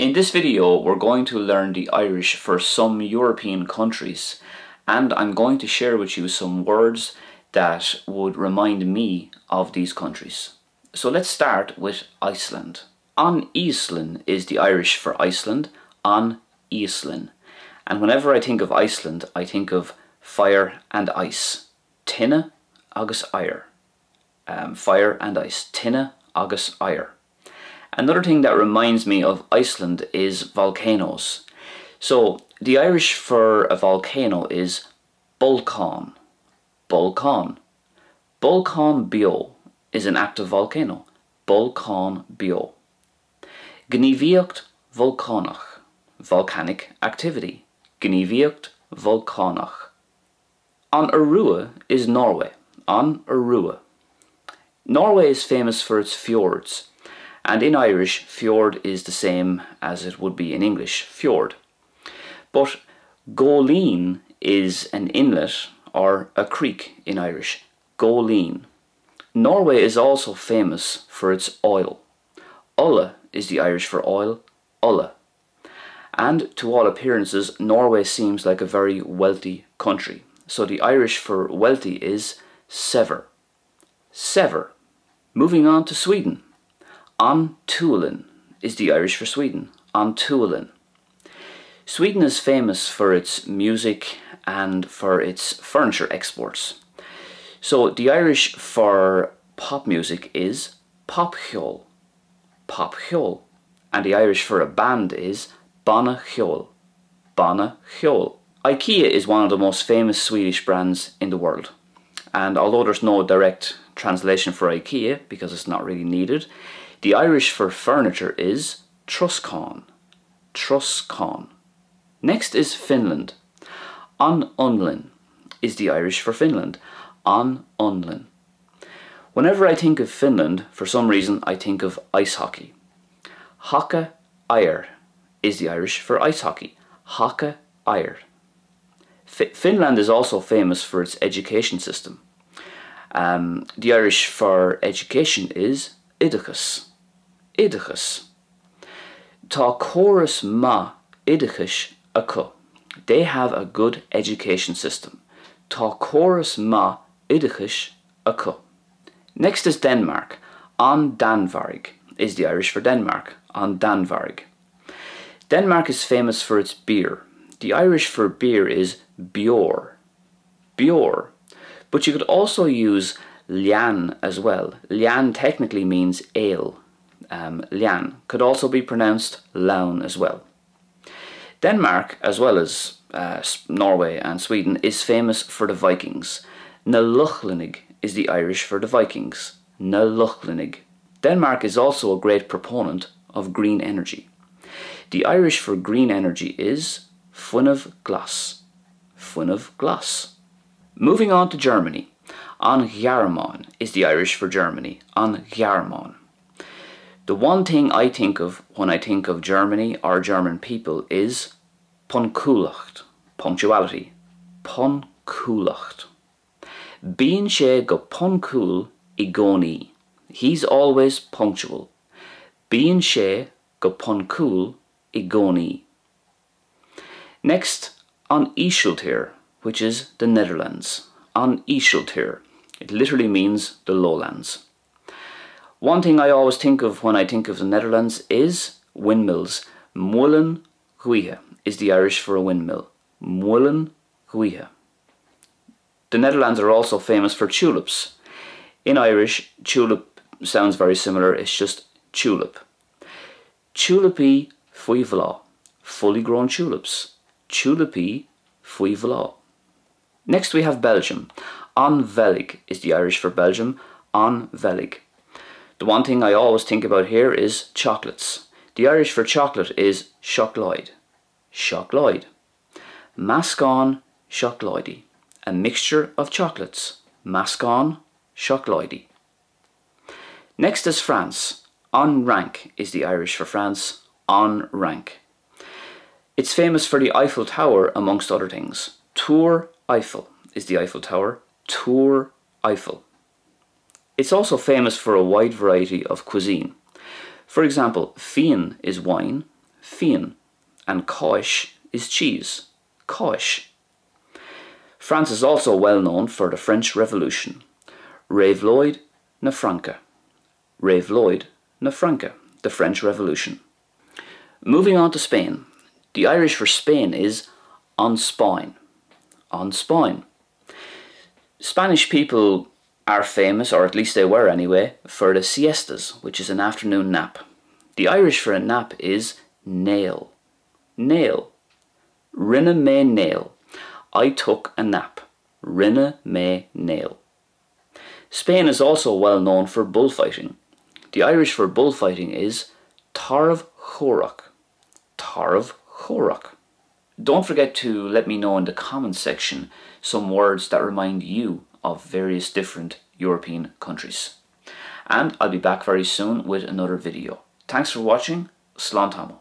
In this video we're going to learn the Irish for some European countries, and I'm going to share with you some words that would remind me of these countries. So let's start with Iceland. An Iceland is the Irish for Iceland, an Iceland. And whenever I think of Iceland, I think of fire and ice. Tinne agus air. Fire and ice. Tinne agus air. Another thing that reminds me of Iceland is volcanoes. So the Irish for a volcano is Bolcán. Bolcán. Bolcán bio is an active volcano. Bolcán bio. Gníomhaíocht volcánach. Volcanic activity. Gníomhaíocht volcánach. An Arua is Norway. An Arua. Norway is famous for its fjords. And in Irish, fjord is the same as it would be in English, fjord. But Goleen is an inlet or a creek in Irish, Goleen. Norway is also famous for its oil. Ulla is the Irish for oil, Ulla. And to all appearances, Norway seems like a very wealthy country. So the Irish for wealthy is sever. Sever. Moving on to Sweden. An Tuelen is the Irish for Sweden. An Tuelen. Sweden is famous for its music and for its furniture exports. So the Irish for pop music is popthjól. Popthjól. And the Irish for a band is Bannahjól. Bannahjól. IKEA is one of the most famous Swedish brands in the world. And although there's no direct translation for IKEA because it's not really needed, the Irish for furniture is Truscán. Truscán. Next is Finland. An Unlin is the Irish for Finland. An Unlin. Whenever I think of Finland, for some reason I think of ice hockey. Haka Eir is the Irish for ice hockey. Haka Eir. Finland is also famous for its education system. The Irish for education is Idachas. Idachas. Tá chorus ma Idachas acu. They have a good education system. Tá chorus ma Idachas acu. Next is Denmark. An Danvarg is the Irish for Denmark. An Danvarg. Denmark is famous for its beer. The Irish for beer is bjór. Bjór. But you could also use ljan as well. Ljan technically means ale. Ljan could also be pronounced laun as well. Denmark, as well as Norway and Sweden, is famous for the Vikings. Na Luchlinnig is the Irish for the Vikings. Na Luchlinnig. Denmark is also a great proponent of green energy. The Irish for green energy is Funnah glas. Funnah glas. Moving on to Germany. An Ghearmáin is the Irish for Germany. An Ghearmáin. The one thing I think of when I think of Germany or German people is Punktúlacht. Punctuality. Punktúlacht. Bíonn sé go punctúil I gcónaí. He's always punctual. Bíonn sé go punctúil I gcónaí. Next, an Ísiltír, which is the Netherlands. An Ísiltír. It literally means the lowlands. One thing I always think of when I think of the Netherlands is windmills. Molen Goeie is the Irish for a windmill. Molen Goeie. The Netherlands are also famous for tulips. In Irish, tulip sounds very similar, it's just tulip. Tulipi faoi bhlá. Fully grown tulips. Tulipi faoi bhlá. Next we have Belgium. An Bheilg is the Irish for Belgium. An Bheilg. The one thing I always think about here is chocolates. The Irish for chocolate is Sioclaid. Sioclaid. Mascán Sioclaidi. A mixture of chocolates. Mascán Sioclaidi. Next is France. An Rank is the Irish for France. An Rank. It's famous for the Eiffel Tower amongst other things. Tour Eiffel is the Eiffel Tower. Tour Eiffel. It's also famous for a wide variety of cuisine. For example, Fian is wine, Fian, and cois is cheese. Cois. France is also well known for the French Revolution. Rave Lloyd na Franca. Rave Lloyd na Franca, the French Revolution. Moving on to Spain. The Irish for Spain is on spine. On spine. Spanish people are famous, or at least they were anyway, for the siestas, which is an afternoon nap. The Irish for a nap is nail. Nail. Rinne me nail. I took a nap. Rinne me nail. Spain is also well known for bullfighting. The Irish for bullfighting is Tarv Chorach. Tarv Chorach. Don't forget to let me know in the comments section some words that remind you of various different European countries. And I'll be back very soon with another video. Thanks for watching. Slán tamó.